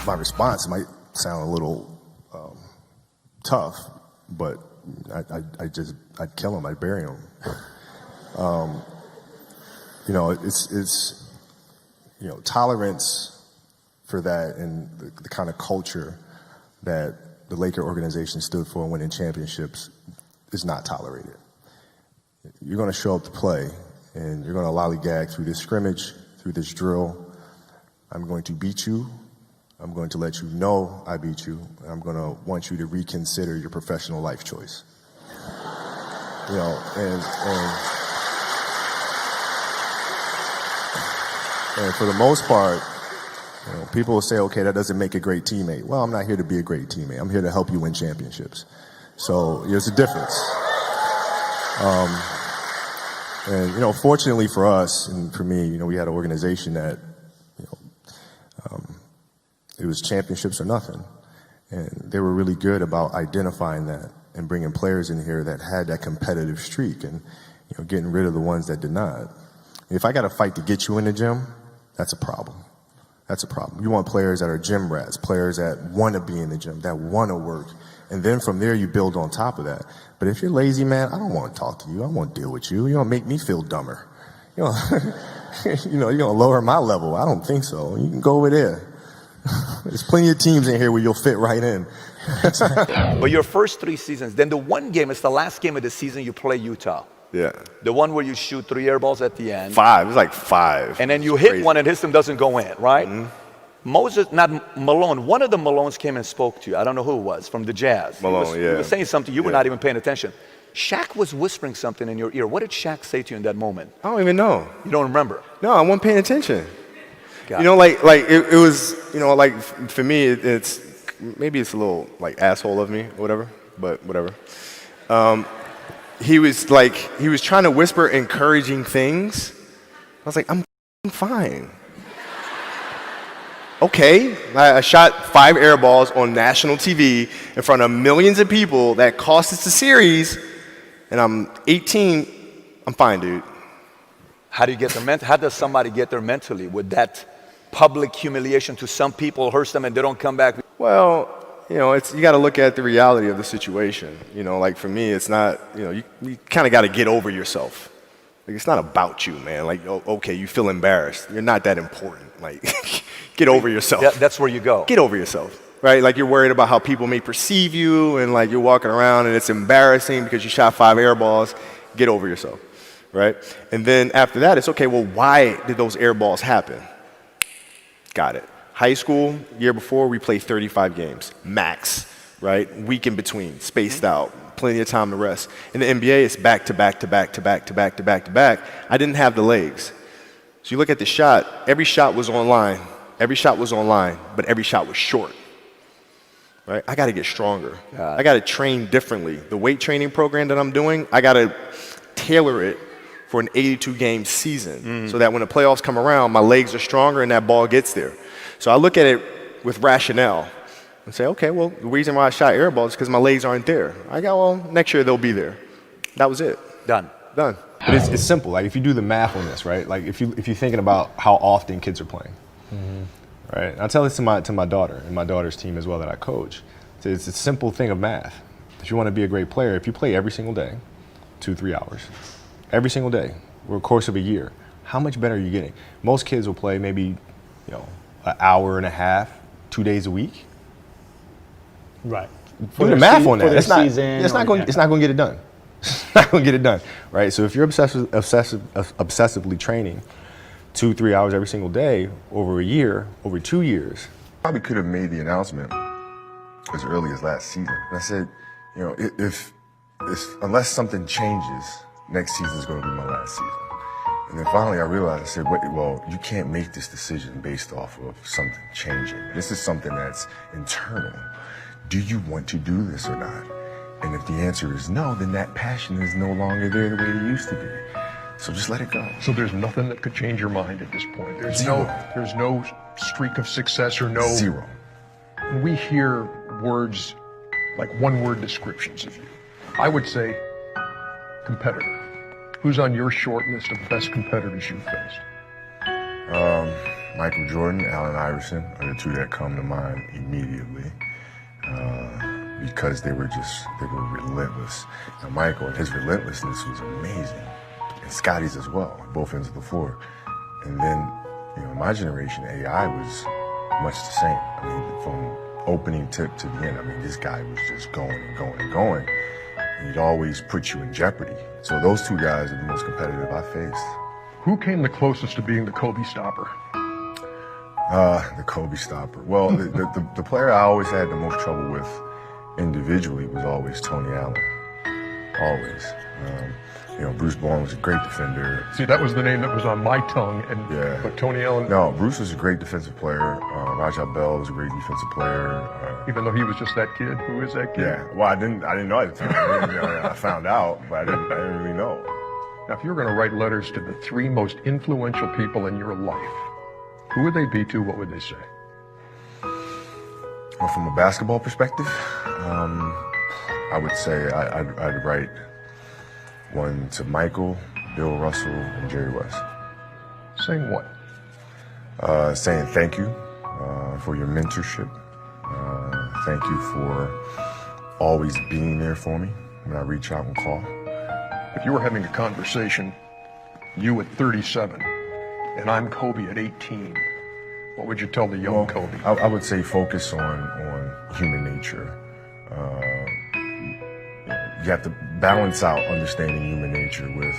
my response might sound a little tough, but I'd kill him, I'd bury him. You know, it's you know, tolerance for that and the kind of culture that the Laker organization stood for winning championships is not tolerated. You're going to show up to play, and you're going to lollygag through this scrimmage, through this drill. I'm going to beat you. I'm going to let you know I beat you. And I'm going to want you to reconsider your professional life choice. You know, and for the most part, you know, people will say, okay, that doesn't make a great teammate. Well, I'm not here to be a great teammate. I'm here to help you win championships. So there's a difference. And, you know, fortunately for us and for me, you know, we had an organization that, you know, it was championships or nothing. And they were really good about identifying that and bringing players in here that had that competitive streak and, you know, getting rid of the ones that did not. If I got to fight to get you in the gym, that's a problem. That's a problem. You want players that are gym rats, players that want to be in the gym, that want to work. And then from there, you build on top of that. But if you're lazy, man, I don't want to talk to you. I don't want to deal with you. You're going to make me feel dumber. You know, you know, you're going to lower my level. I don't think so. You can go over there. There's plenty of teams in here where you'll fit right in. But your first 3 seasons, then the one game, it's the last game of the season you play Utah. Yeah. The one where you shoot 3 air balls at the end. 5. It was like 5. And then you hit one and his team doesn't go in, right? Mm-hmm. Moses, not Malone, one of the Malones came and spoke to you. I don't know who it was, from the Jazz. Malone, he was saying something, you were not even paying attention. Shaq was whispering something in your ear. What did Shaq say to you in that moment? I don't even know. You don't remember? No, I wasn't paying attention. Got you know, like it was, you know, like for me, it's maybe it's a little like asshole of me or whatever, but whatever. He was trying to whisper encouraging things. I was like, I'm fine. Okay, I shot 5 air balls on national TV in front of millions of people that cost us the series, and I'm 18. I'm fine, dude. How do you get there how does somebody get there mentally with that public humiliation? To some people hurts them and they don't come back? Well, you know, you got to look at the reality of the situation. You know, like for me, it's not, you know, you kind of got to get over yourself. Like, it's not about you, man. Like, okay, you feel embarrassed. You're not that important. Like, get over yourself. That's where you go. Get over yourself, right? Like, you're worried about how people may perceive you, and like you're walking around and it's embarrassing because you shot 5 air balls. Get over yourself, right? And then after that, it's okay, well, why did those air balls happen? Got it. High school, year before, we played 35 games, max, right? Week in between, spaced out, plenty of time to rest. In the NBA, it's back to back to back to back to back to back to back. I didn't have the legs. So you look at the shot, every shot was online. Every shot was online, but every shot was short, right? I got to get stronger. I got to train differently. The weight training program that I'm doing, I got to tailor it for an 82-game season so that when the playoffs come around, my legs are stronger and that ball gets there. So I look at it with rationale and say, okay, well, the reason why I shot air balls is because my legs aren't there. I go, well, next year they'll be there. That was it. Done. But it's simple. Like, if you do the math on this, right? Like, if you're thinking about how often kids are playing, right? I tell this to my daughter and my daughter's team as well that I coach. It's a simple thing of math. If you want to be a great player, if you play every single day, 2-3 hours, every single day, over the course of a year, how much better are you getting? Most kids will play maybe, you know, an hour and a half, 2 days a week. Right. Do the math on that. It's not going to get it done. It's not going to get it done, right? So if you're obsessively training 2-3 hours every single day over a year, over 2 years. Probably could have made the announcement as early as last season. And I said, you know, if unless something changes, next season is going to be my last season. And then finally I realized, I said, wait, well, you can't make this decision based off of something changing. This is something that's internal. Do you want to do this or not? And if the answer is no, then that passion is no longer there the way it used to be. So just let it go. So there's nothing that could change your mind at this point. There's no streak of success or no... Zero. When we hear words like one-word descriptions of you, I would say competitor. Who's on your short list of best competitors you've faced? Michael Jordan, Allen Iverson are the two that come to mind immediately because they were relentless. Now Michael, his relentlessness was amazing, and Scotty's as well, on both ends of the floor. And then, my generation, AI was much the same. I mean, from opening tip to the end, I mean, this guy was just going and going and going. And he'd always put you in jeopardy. So those two guys are the most competitive I faced. Who came the closest to being the Kobe stopper? The Kobe stopper. Well, the player I always had the most trouble with individually was always Tony Allen. Always. Bruce Bowen was a great defender. See, that was the name that was on my tongue, but Tony Allen... No, Bruce was a great defensive player. Rajah Bell was a great defensive player. Even though he was just that kid? Who is that kid? Yeah, well, I didn't know at the time. I found out, but I didn't really know. Now, if you were going to write letters to the 3 most influential people in your life, who would they be to? What would they say? Well, from a basketball perspective, I would say I'd write one to Michael, Bill Russell, and Jerry West. Saying what? Saying thank you for your mentorship. Thank you for always being there for me when I reach out and call. If you were having a conversation, you at 37, and I'm Kobe at 18, what would you tell the young Kobe? I would say focus on human nature. You have to balance out understanding human nature with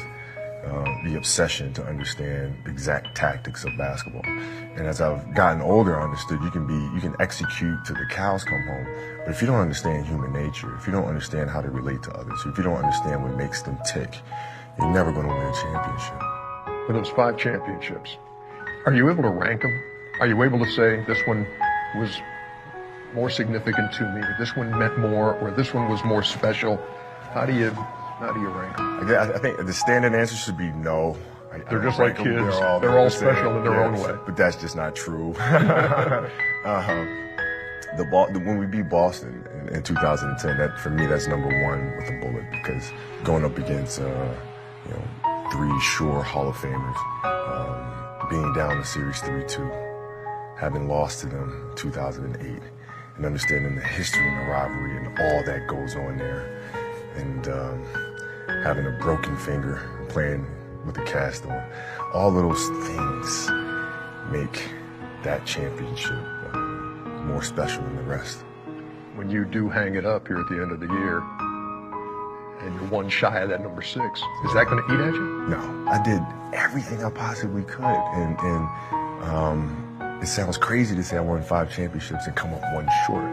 the obsession to understand exact tactics of basketball. And as I've gotten older, I understood you can execute till the cows come home, but if you don't understand human nature, if you don't understand how to relate to others, if you don't understand what makes them tick, you're never going to win a championship. For those 5 championships, are you able to rank them? Are you able to say this one was more significant to me, or this one meant more, or this one was more special? How do you rank them? I think the standard answer should be no. They're just like kids. They're all special in their own way. But that's just not true. When we beat Boston in 2010, that for me that's number 1 with a bullet, because going up against 3 sure Hall of Famers, being down the series 3-2, having lost to them in 2008, and understanding the history and the rivalry and all that goes on there, and having a broken finger and playing with a cast on. All of those things make that championship more special than the rest. When you do hang it up here at the end of the year, and you're 1 shy of that number 6, is that going to eat at you? No, I did everything I possibly could, and it sounds crazy to say I won 5 championships and come up 1 short.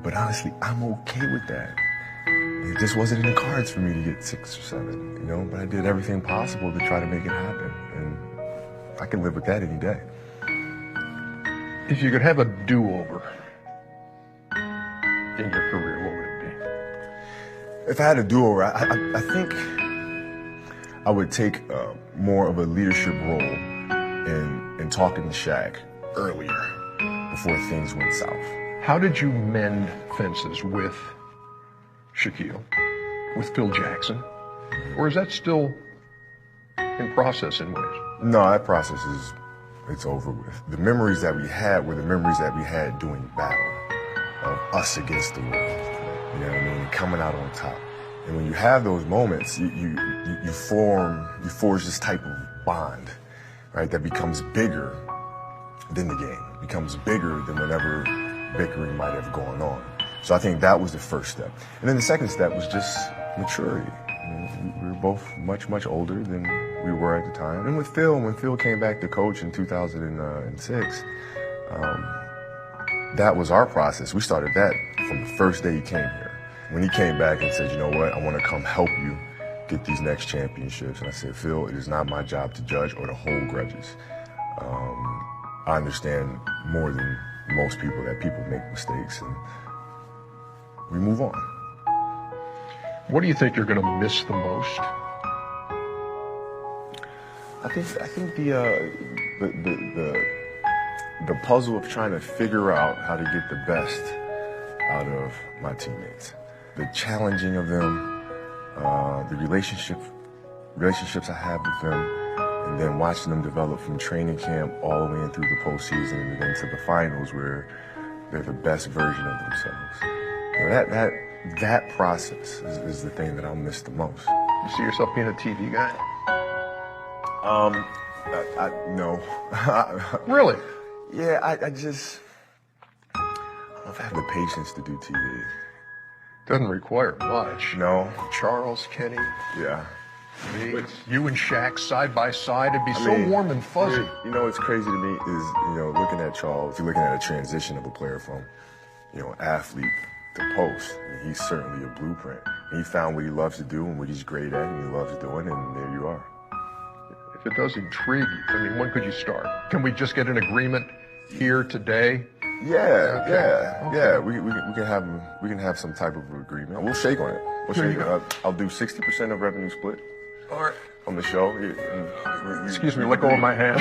But honestly, I'm okay with that. It just wasn't in the cards for me to get 6 or 7, but I did everything possible to try to make it happen. And I can live with that any day. If you could have a do-over in your career, what would it be? If I had a do-over, I think I would take more of a leadership role in talking to Shaq earlier, before things went south. How did you mend fences with Shaquille, with Phil Jackson? Or is that still in process in ways? No, that process it's over with. The memories that we had were the memories that we had doing battle, of us against the world. You know what I mean? Coming out on top. And when you have those moments, you forge this type of bond, right? That becomes bigger than the game, becomes bigger than whatever bickering might have gone on. So I think that was the first step. And then the second step was just maturity. We were both much, much older than we were at the time. And with Phil, when Phil came back to coach in 2006, that was our process. We started that from the first day he came here. When he came back and said, you know what, I want to come help you get these next championships. And I said, Phil, it is not my job to judge or to hold grudges. I understand more than most people that people make mistakes, and we move on. What do you think you're going to miss the most? I think the puzzle of trying to figure out how to get the best out of my teammates, the challenging of them, the relationships I have with them, And then watching them develop from training camp all the way in through the postseason and then to the finals where they're the best version of themselves. You know, that process is the thing that I'll miss the most. You see yourself being a TV guy? No. Really? Yeah, I don't know if I have the patience to do TV. Doesn't require much. No. Charles, Kenny, Yeah. me, you and Shaq side by side, it'd be so mean, warm and fuzzy. You know what's crazy to me is, you know, looking at Charles, you're looking at a transition of a player from, you know, athlete to post. And he's certainly a blueprint. And he found what he loves to do and what he's great at and he loves doing, and there you are. If it does intrigue you, I mean, when could you start? Can we just get an agreement here today? Yeah, Okay. yeah. We can have some type of agreement. We'll shake on it. There you go. I'll do 60% of revenue split All right. on the show. Excuse me, let go of my hand.